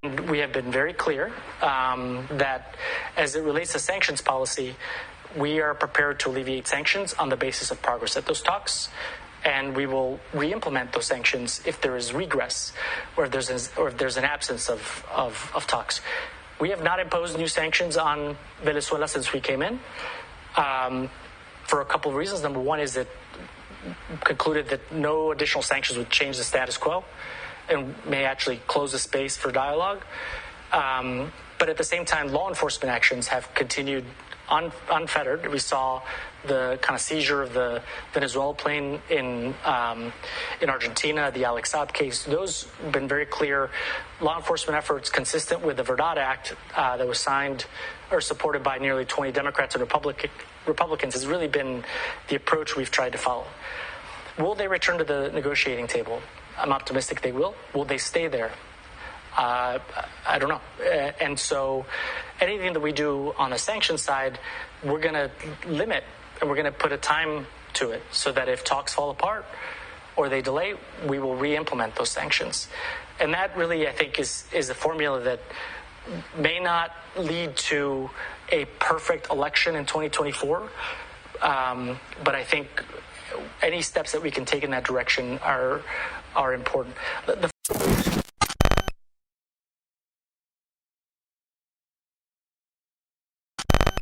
We have been very clear that as it relates to sanctions policy, we are prepared to alleviate sanctions on the basis of progress at those talks, and we will re-implement those sanctions if there is regress or if there's an absence of talks. We have not imposed new sanctions on Venezuela since we came in for a couple of reasons. Number one is that concluded that no additional sanctions would change the status quo and may actually close the space for dialogue. But at the same time, law enforcement actions have continued unfettered. We saw the kind of seizure of the Venezuela plane in Argentina, the Alex Saab case. Those have been very clear law enforcement efforts consistent with the Verdad Act that was signed or supported by nearly 20 Democrats and Republicans has really been the approach we've tried to follow. Will they return to the negotiating table? I'm optimistic they will. Will they stay there? I don't know. And so anything that we do on the sanctions side, we're going to limit and we're going to put a time to it so that if talks fall apart or they delay, we will re-implement those sanctions. And that really, I think, is a formula that may not lead to a perfect election in 2024. But I think any steps that we can take in that direction are important. The